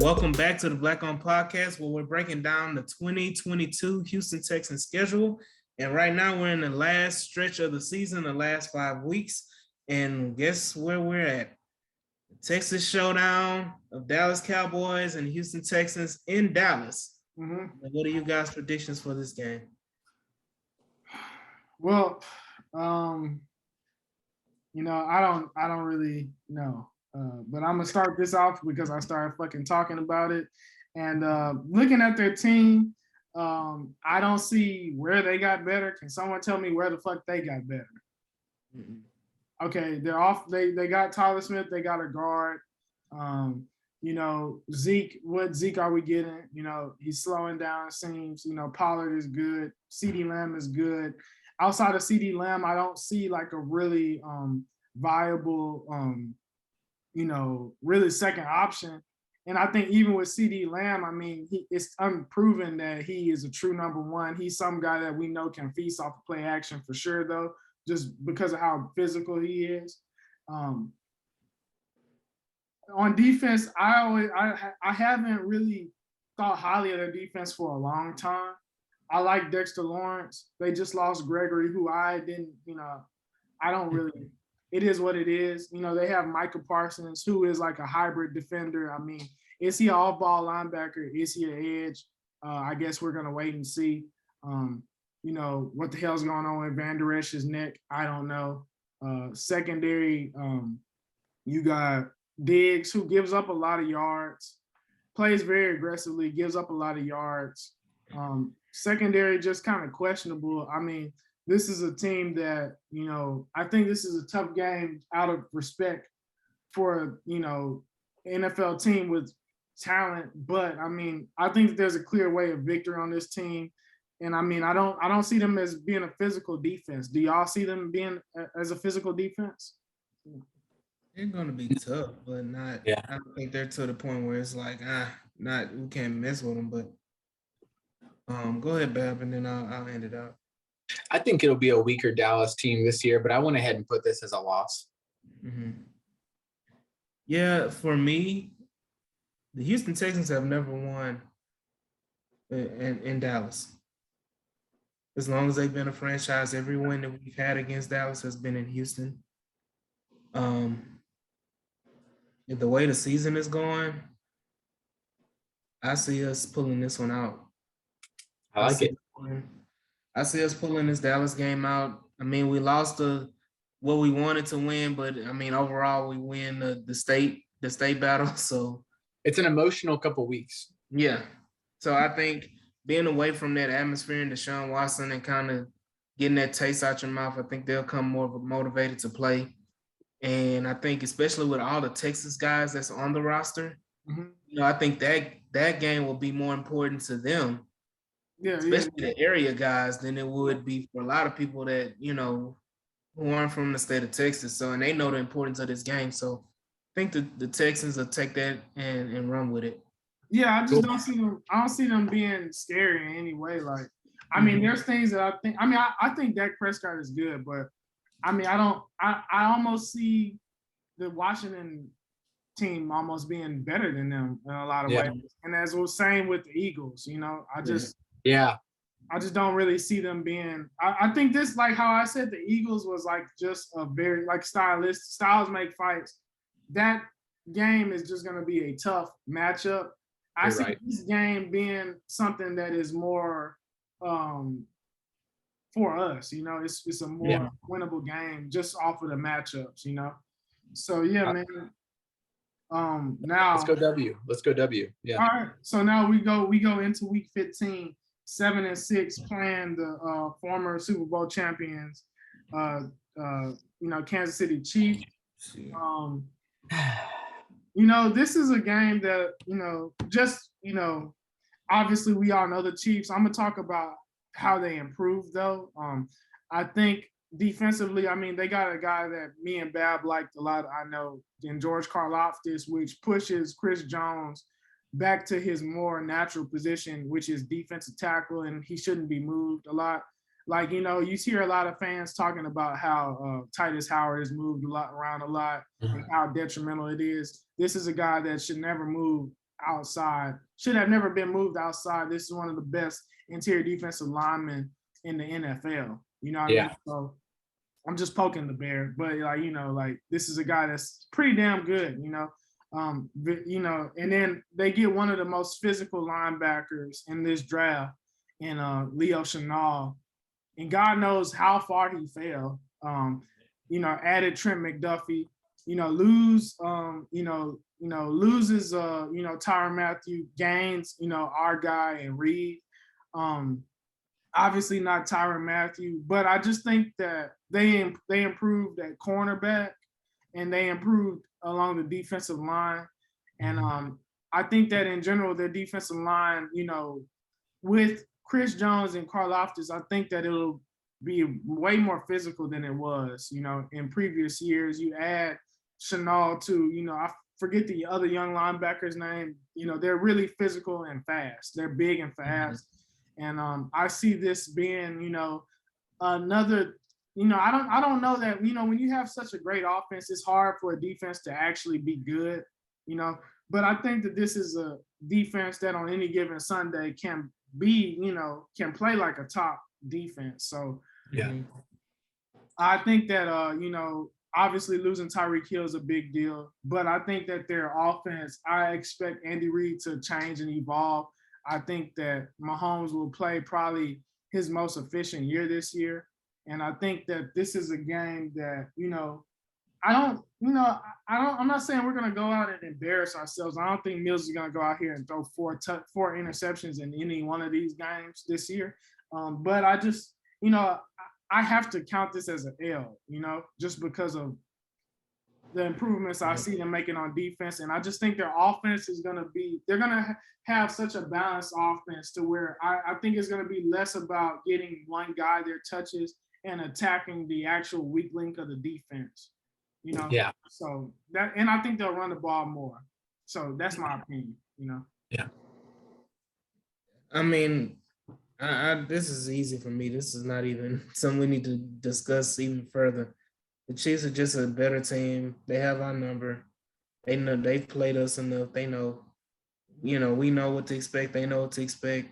welcome back to the Black On Podcast, where we're breaking down the 2022 Houston Texans schedule. And right now we're in the last stretch of the season, the last 5 weeks. And guess where we're at? The Texas showdown of Dallas Cowboys and Houston Texans in Dallas. What are you guys' predictions for this game? Well, I don't really know. But I'm gonna start this off because I started fucking talking about it. And looking at their team, I don't see where they got better. Can someone tell me where the fuck they got better? Mm-hmm. Okay, they're off. They got Tyler Smith. They got a guard. Zeke. What Zeke are we getting? He's slowing down. It seems. Pollard is good. CeeDee Lamb is good. Outside of CeeDee Lamb, I don't see like a really viable, really second option. And I think even with CeeDee Lamb, I mean, it's unproven that he is a true number one. He's some guy that we know can feast off of play action for sure, though, just because of how physical he is. On defense, I haven't really thought highly of their defense for a long time. I like Dexter Lawrence. They just lost Gregory, who I didn't, I don't really. It is what it is. They have Micah Parsons, who is like a hybrid defender. I mean, is he an off-ball linebacker? Is he an edge? I guess we're going to wait and see. What the hell's going on with Van Der Esch's neck? I don't know. Secondary, you got Diggs, who gives up a lot of yards, plays very aggressively, gives up a lot of yards. Secondary, just kind of questionable. I mean, this is a team that, I think this is a tough game out of respect for, NFL team with talent. But I mean, I think there's a clear way of victory on this team. And I mean, I don't see them as being a physical defense. Do y'all see them being as a physical defense? They're going to be tough, but not. Yeah. I don't think they're to the point where it's like, we can't mess with them. But go ahead, Bab, and then I'll end it out. I think it'll be a weaker Dallas team this year, but I went ahead and put this as a loss. Mm-hmm. Yeah, for me, the Houston Texans have never won in Dallas. As long as they've been a franchise, every win that we've had against Dallas has been in Houston. The way the season is going, I see us pulling this one out. I like it. I see us pulling this Dallas game out. I mean, we lost what we wanted to win, but I mean, overall, we win the state battle. So it's an emotional couple weeks. Yeah. So I think being away from that atmosphere and Deshaun Watson and kind of getting that taste out your mouth, I think they'll come more motivated to play. And I think especially with all the Texas guys that's on the roster, I think that game will be more important to them. Yeah, especially the area guys, than it would be for a lot of people that, who aren't from the state of Texas. So, and they know the importance of this game. So I think the Texans will take that and run with it. Yeah, I just don't see them being scary in any way. Like, I mean, there's things that I think Dak Prescott is good, but I mean, I almost see the Washington team almost being better than them in a lot of ways. And as we're saying with the Eagles, I just don't really see them being. I think this, like how I said, the Eagles was like just a very like styles make fights. That game is just going to be a tough matchup. I see this game being something that is more for us. It's a more winnable game just off of the matchups. So man. Now let's go W. Yeah. All right. So now we go into week 15. 7-6, playing the former Super Bowl champions, Kansas City Chiefs. This is a game that, obviously we all know the Chiefs. I'm gonna talk about how they improved though. I think defensively, I mean, they got a guy that me and Bab liked a lot, I know, in George Karlaftis, which pushes Chris Jones back to his more natural position, which is defensive tackle, and he shouldn't be moved a lot. Like, you hear a lot of fans talking about how Titus Howard has moved around a lot and how detrimental it is. This is a guy that should never move outside. Should have never been moved outside. This is one of the best interior defensive linemen in the NFL. You know what I mean? So I'm just poking the bear, but like, you know, like this is a guy that's pretty damn good, you know. You know, and then they get one of the most physical linebackers in this draft in Leo Chenal, and God knows how far he fell. You know, added Trent McDuffie, you know, loses you know, Tyrann Mathieu, gains, you know, our guy and Reed. Obviously not Tyrann Mathieu, but I just think that they improved at cornerback and they improved along the defensive line. And I think that in general, their defensive line, you know, with Chris Jones and Karlaftis, I think that it'll be way more physical than it was, you know, in previous years. You add Chenal to, you know, I forget the other young linebacker's name. You know, they're really physical and fast. They're big and fast. And I see this being, you know, another, you know, I don't know that, you know, when you have such a great offense, it's hard for a defense to actually be good, you know. But I think that this is a defense that on any given Sunday can be, you know, can play like a top defense. So Yeah. I think that you know, obviously losing Tyreek Hill is a big deal, but I think that their offense, I expect Andy Reid to change and evolve. I think that Mahomes will play probably his most efficient year this year. And I think that this is a game that, you know, I'm not saying we're going to go out and embarrass ourselves. I don't think Mills is going to go out here and throw four interceptions in any one of these games this year. But I just, you know, I have to count this as an L, you know, just because of the improvements I see them making on defense. And I just think their offense is going to be, they're going to have such a balanced offense to where I think it's going to be less about getting one guy their touches and attacking the actual weak link of the defense, you know? Yeah. So that, and I think they'll run the ball more. So that's my opinion, you know? Yeah. I mean, this is easy for me. This is not even something we need to discuss even further. The Chiefs are just a better team. They have our number. They know they've played us enough. They know, you know, we know what to expect. They know what to expect.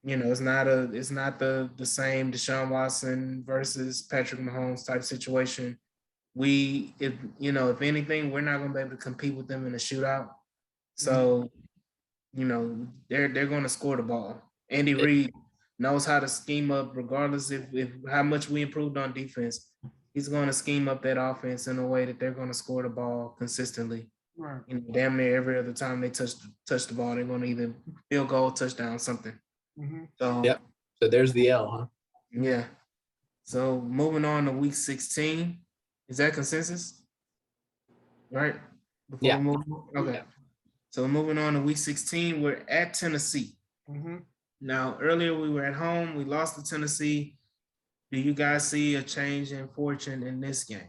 You know, it's not the same Deshaun Watson versus Patrick Mahomes type situation. If anything, we're not gonna be able to compete with them in a shootout. So, you know, they're gonna score the ball. Andy Reid knows how to scheme up, regardless if how much we improved on defense. He's going to scheme up that offense in a way that they're going to score the ball consistently. Right. You know, damn near every other time they touch the ball, they're going to either field goal, touchdown, something. So yep. So there's the L, huh? Yeah. So moving on to week 16. Is that consensus? Right? Before we move on? Okay. Yeah. So moving on to week 16, we're at Tennessee. Now, earlier we were at home. We lost to Tennessee. Do you guys see a change in fortune in this game?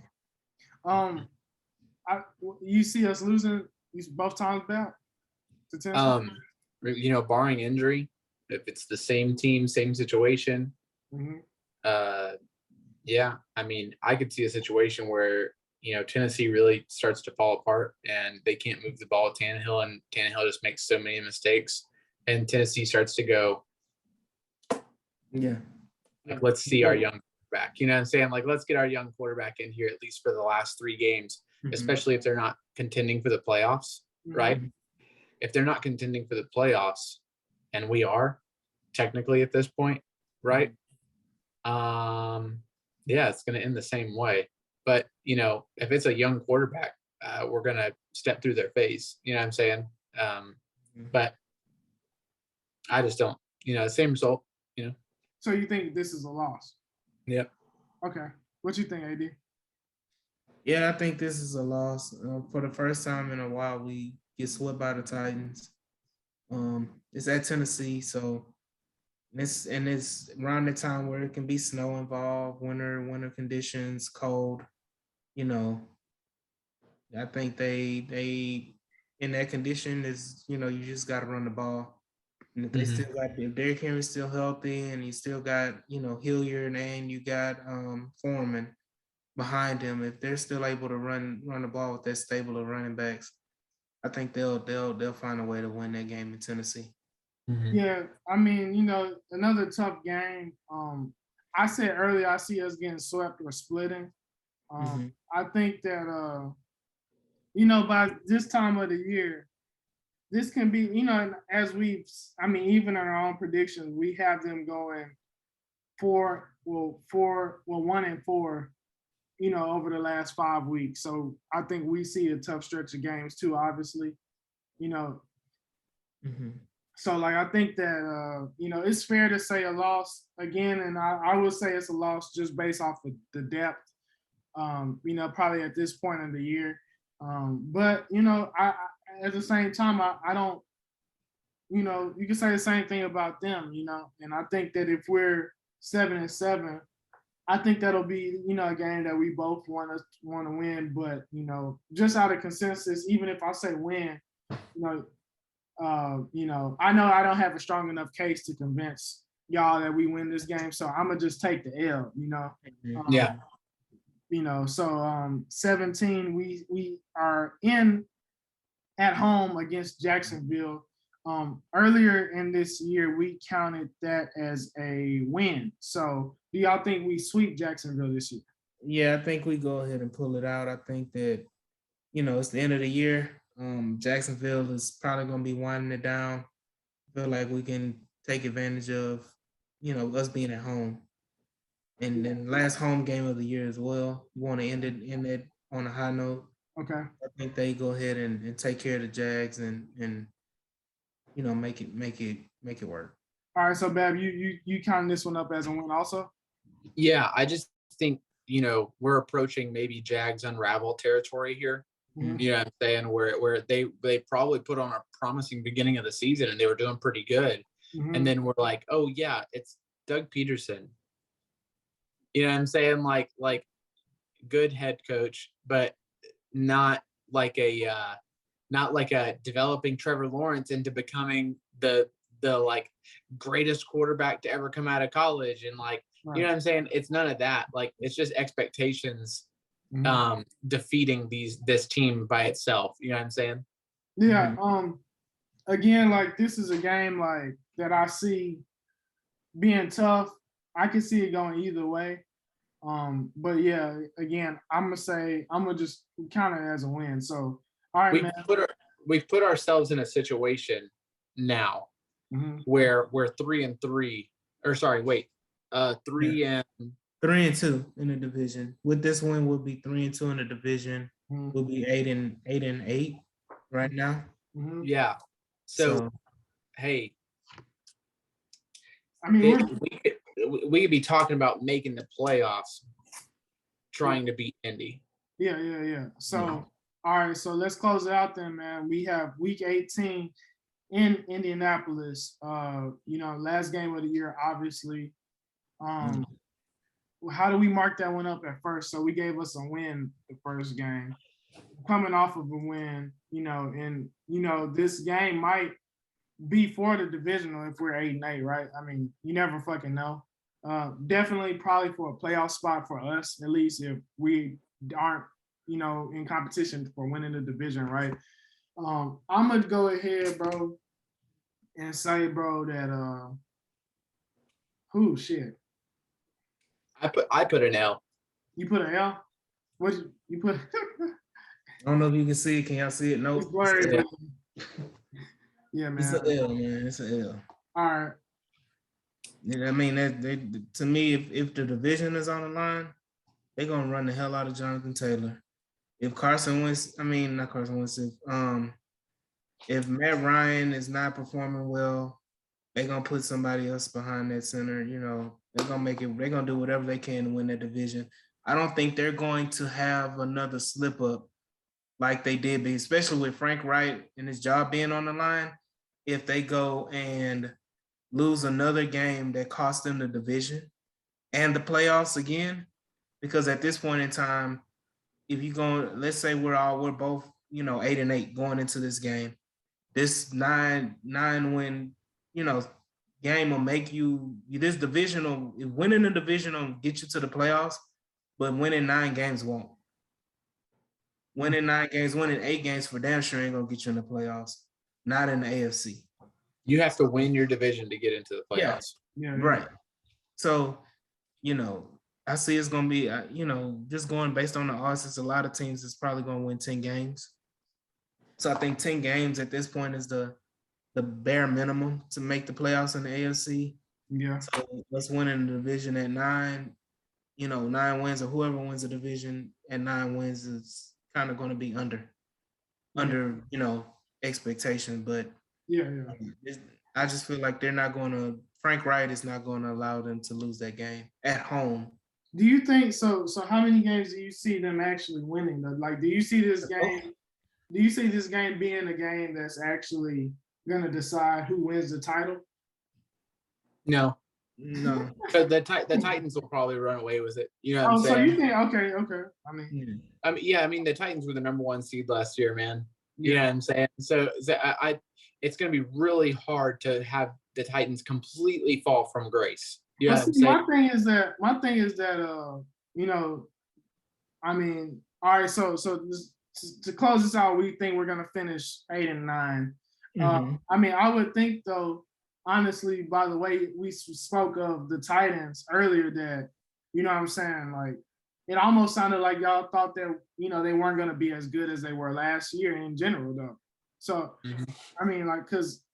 You see us losing both times back to Tennessee? You know, barring injury, if it's the same team, same situation, yeah, I mean, I could see a situation where, you know, Tennessee really starts to fall apart and they can't move the ball with Tannehill, and Tannehill just makes so many mistakes, and Tennessee starts to go, like, let's see our young quarterback. You know what I'm saying? Like, let's get our young quarterback in here at least for the last 3 games, especially if they're not contending for the playoffs, right? If they're not contending for the playoffs, and we are technically at this point, right? Yeah, it's going to end the same way. But, you know, if it's a young quarterback, we're going to step through their face. You know what I'm saying? But I just don't, you know, same result, you know. So you think this is a loss? Yep. Okay. What you think, AD? Yeah, I think this is a loss. For the first time in a while, we get swept by the Titans. It's at Tennessee, so it's around the time where it can be snow involved, winter conditions, cold. You know, I think they in that condition is, you know, you just got to run the ball. And if they still got, if Derrick Henry's still healthy and you still got, you know, Hilliard and you got Foreman behind him, if they're still able to run the ball with that stable of running backs, I think they'll find a way to win that game in Tennessee. Mhm. Yeah, I mean, you know, another tough game. I said earlier I see us getting swept or splitting. Mhm. I think that you know, by this time of the year, this can be, you know, as I mean, even in our own predictions, we have them going 1-4, you know, over the last 5 weeks. So I think we see a tough stretch of games too, obviously, you know. Mhm. So like I think that you know, it's fair to say a loss again, and I would say it's a loss just based off of the depth. You know, probably at this point in the year. But you know, I at the same time, I don't, you know, you can say the same thing about them, you know, and I think that if we're 7-7, I think that'll be, you know, a game that we both want to win. But you know, just out of consensus, even if I say win, you know, I know I don't have a strong enough case to convince y'all that we win this game, so I'm gonna just take the L, you know. Mhm. Yeah. You know, so 17, we are in at home against Jacksonville. Earlier in this year, we counted that as a win. So do y'all think we sweep Jacksonville this year? Yeah, I think we go ahead and pull it out. I think that, you know, it's the end of the year. Jacksonville is probably going to be winding it down. I feel like we can take advantage of, you know, us being at home. And then last home game of the year as well. You want to end it on a high note. Okay. I think they go ahead and take care of the Jags and you know make it work. All right. So Bab, you counting this one up as a win also? Yeah, I just think, you know, we're approaching maybe Jags unravel territory here. Mhm. You know what I'm saying? Where they probably put on a promising beginning of the season and they were doing pretty good. Mhm. And then we're like, oh yeah, it's Doug Peterson. You know what I'm saying? Like good head coach, but not like a developing Trevor Lawrence into becoming the like greatest quarterback to ever come out of college. And like, you know what I'm saying? It's none of that. Like it's just expectations defeating this team by itself. You know what I'm saying? Yeah. Again, like this is a game like that I see being tough. I can see it going either way. But yeah, again, I'm gonna just count it as a win. So all right, We've man. we've put ourselves in a situation now Mhm. where we're 3-3, or sorry, wait, three Yeah. and 3-2 in the division. With this win, we'll be 3-2 in the division. Mhm. We'll be 8-8 right now. Mhm. yeah. So So hey, I mean, we could be talking about making the playoffs, trying to beat Indy. yeah. So all right, so let's close it out then, man. We have week 18 in Indianapolis. You know, last game of the year, obviously. How do we mark that one up at first? So we gave us a win the first game. Coming off of a win, you know, and you know, this game might be for the divisional if we're 8-8, right? I mean, you never fucking know. Definitely probably for a playoff spot for us, at least if we aren't, you know, in competition for winning the division, right? I'm gonna go ahead, bro, and say, bro, that who shit. I put an L. You put an L? What you put? I don't know if you can see it. Can y'all see it? It's Nope. blurry, Yeah. but yeah, It's man. an L, man. It's an L. All right. Yeah, I mean, to me, if the division is on the line, they're gonna run the hell out of Jonathan Taylor. If Carson Wentz, I mean not Carson Wentz, if Matt Ryan is not performing well, they're gonna put somebody else behind that center. You know, they're gonna make it. They're gonna do whatever they can to win that division. I don't think they're going to have another slip up like they did, especially with Frank Wright and his job being on the line. If they go and lose another game that cost them the division and the playoffs again, because at this point in time, if you go, let's say we're both, you know, 8-8 going into this game, this nine win, you know, game will make this divisional, winning the division will get you to the playoffs, but winning 9 games won't. Winning 9 games, winning 8 games for damn sure ain't gonna get you in the playoffs. Not in the AFC. You have to win your division to get into the playoffs. Yeah. Right. So, I see it's gonna be, just going based on the odds, it's a lot of teams that's probably gonna win 10 games. So I think 10 games at this point is the bare minimum to make the playoffs in the AFC. Yeah. So let's win in the division at 9. 9 wins, or whoever wins the division at 9 wins is kind of going to be under expectation. But I just feel like they're not going to. Frank Wright is not going to allow them to lose that game at home. Do you think so? So how many games do you see them actually winning? Like, do you see this game? Do you see this game being a game that's actually going to decide who wins the title? No. So the Titans will probably run away with it. You know what I'm saying? So you think okay. I mean, the Titans were the number 1 seed last year, man. You know what I'm saying? So it's going to be really hard to have the Titans completely fall from grace. You know what I'm saying? My thing is that I mean, all right. So to close this out, we think we're going to finish 8 and 9. I mean, I would think though. Honestly, by the way we spoke of the Titans earlier, that, you know what I'm saying, like, it almost sounded like y'all thought that, they weren't going to be as good as they were last year in general, though. So, I mean, like,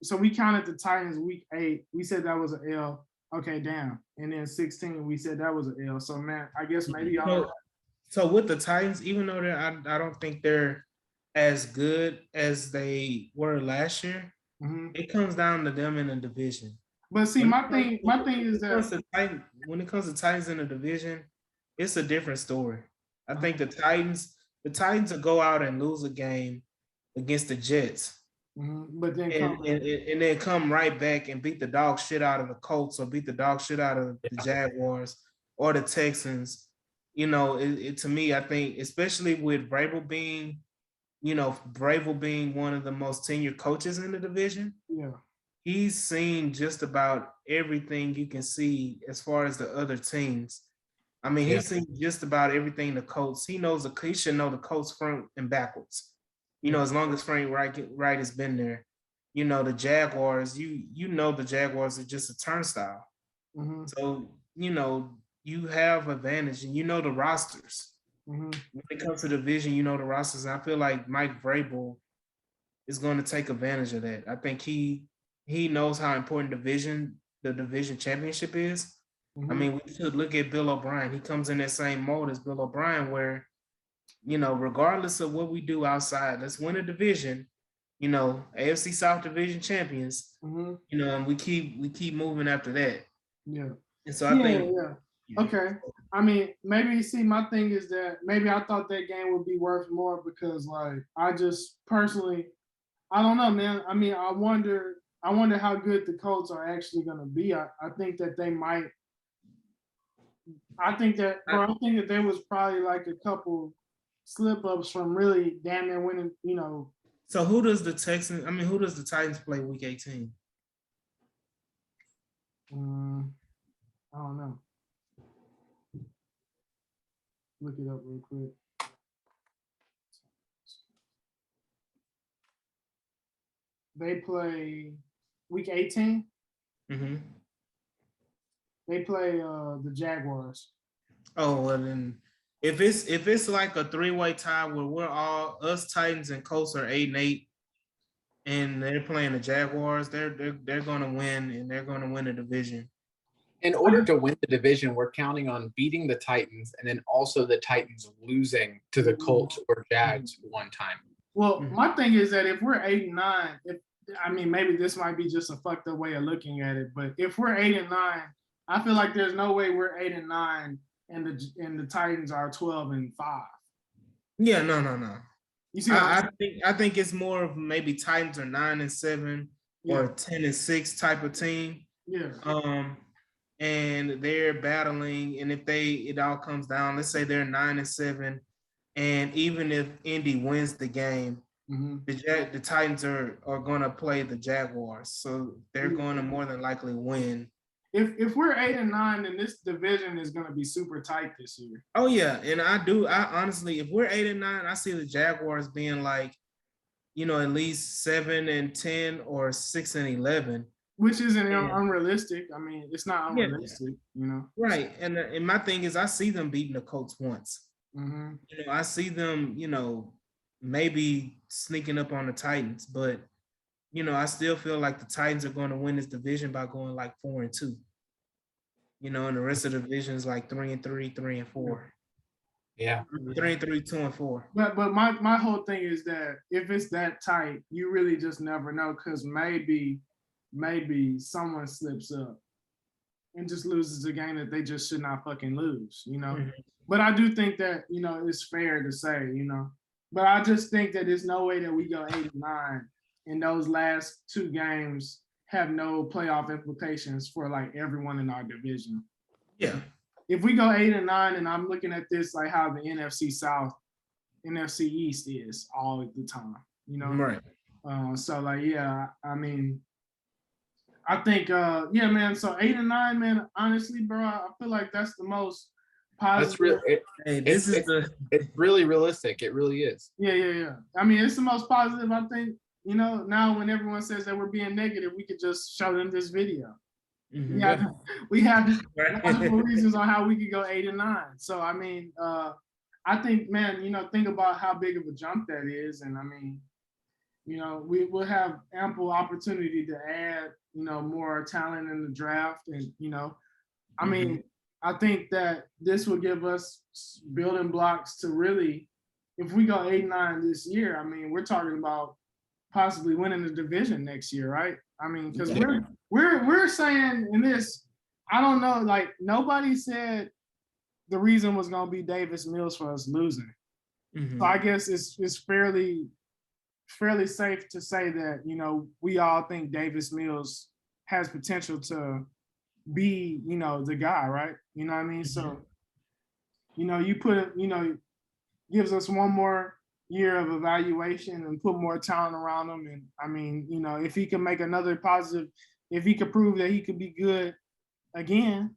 so we counted the Titans week 8. We said that was an L. Okay, damn. And then 16, we said that was an L. So, man, I guess maybe y'all. So with the Titans, even though I don't think they're as good as they were last year, it comes down to them in the division. But see, my thing is that when it comes to Titans in the division, it's a different story. I think the Titans will go out and lose a game against the Jets, but then and then come right back and beat the dog shit out of the Colts, or beat the dog shit out of the Jaguars or the Texans. To me, I think, especially with Vrabel being one of the most tenured coaches in the division, he's seen just about everything you can see as far as the other teams. I mean, he's seen just about everything the Colts. He should know the Colts front and backwards. As long as Frank Wright has been there. The Jaguars, the Jaguars are just a turnstile. So, you have advantage, and the rosters. When it comes to division, the rosters. I feel like Mike Vrabel is going to take advantage of that. I think he knows how important the division championship is. I mean, we should look at Bill O'Brien. He comes in that same mode as Bill O'Brien, where, regardless of what we do outside, let's win a division. AFC South Division champions. And we keep moving after that. Yeah. And so I think. Yeah. Okay. I mean, maybe, see, my thing is that maybe I thought that game would be worth more because, like, I just personally, I don't know, man. I mean, I wonder how good the Colts are actually going to be. I think that they might. I think that there was probably like a couple slip-ups from really damn near winning, So who does the Titans play week 18? I don't know. Look it up real quick. They play week 18. They play the Jaguars. Oh, well then, if it's like a 3-way tie where we're all, us Titans and Colts are 8 and 8, and they're playing the Jaguars, they're going to win, and they're going to win the division. In order to win the division, we're counting on beating the Titans, and then also the Titans losing to the Colts or Jags one time. Well, my thing is that if we're 8 and 9, maybe this might be just a fucked up way of looking at it, but if we're 8 and 9, I feel like there's no way we're 8 and 9 and the Titans are 12 and 5. Yeah, no. You see, I think it's more of maybe Titans are 9 and 7 or 10 and 6 type of team. Yeah. And they're battling, and if it all comes down, let's say they're 9 and 7, and even if Indy wins the game, the Titans are going to play the Jaguars, so they're going to more than likely win. if we're 8-9, then this division is gonna be super tight this year. Oh yeah, and I honestly, if we're 8-9, I see the Jaguars being like, at least 7-10 or 6-11. Which isn't unrealistic. I mean, it's not unrealistic, Right. And my thing is I see them beating the Colts once. Mm-hmm. I see them, maybe sneaking up on the Titans, but I still feel like the Titans are going to win this division by going like 4-2. And the rest of the division is like 3-3, 3-4. Yeah. 3-3, 2-4. But my whole thing is that if it's that tight, you really just never know, because maybe someone slips up and just loses a game that they just should not fucking lose, Mm-hmm. But I do think that, it's fair to say, but I just think that there's no way that we go 8-9 and those last two games have no playoff implications for like everyone in our division. Yeah. If we go 8-9, and I'm looking at this like how the NFC South, NFC East is all the time, Right. So like, yeah, I mean, I think, yeah, man. So 8-9, man. Honestly, bro, I feel like that's the most positive. That's really. It's really realistic. It really is. Yeah. I mean, it's the most positive. I think. Now when everyone says that we're being negative, we could just show them this video. Mm-hmm. We have multiple reasons on how we could go 8-9. So I mean, I think, man, think about how big of a jump that is, and I mean, we will have ample opportunity to add, more talent in the draft, and I mean, I think that this will give us building blocks to really, if we go 8-9 this year, I mean, we're talking about possibly winning the division next year, right? I mean, because we're saying in this, I don't know, like nobody said the reason was gonna be Davis Mills for us losing. Mm-hmm. So I guess it's fairly safe to say that we all think Davis Mills has potential to be the guy, right? You know what I mean? So you put it, gives us one more year of evaluation and put more talent around him. And I mean, if he can make another positive, if he could prove that he could be good again,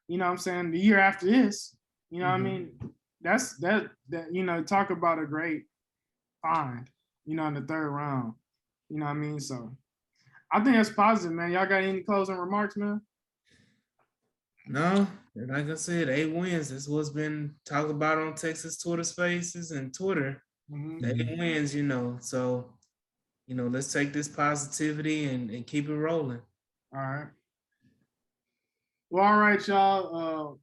what I'm saying, the year after this, what I mean, that's talk about a great find, in the third round. You know what I mean? So I think that's positive, man. Y'all got any closing remarks, man? No, like I said, 8 wins. That's what's been talked about on Texas Twitter Spaces and Twitter. Mm-hmm. 8 wins, So, let's take this positivity and keep it rolling. All right. Well, all right, y'all.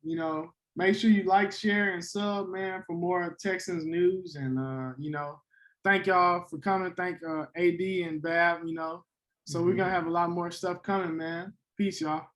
Make sure you like, share, and sub, man, for more Texans news. And thank y'all for coming. Thank AD and Bab. So we're gonna have a lot more stuff coming, man. Peace, y'all.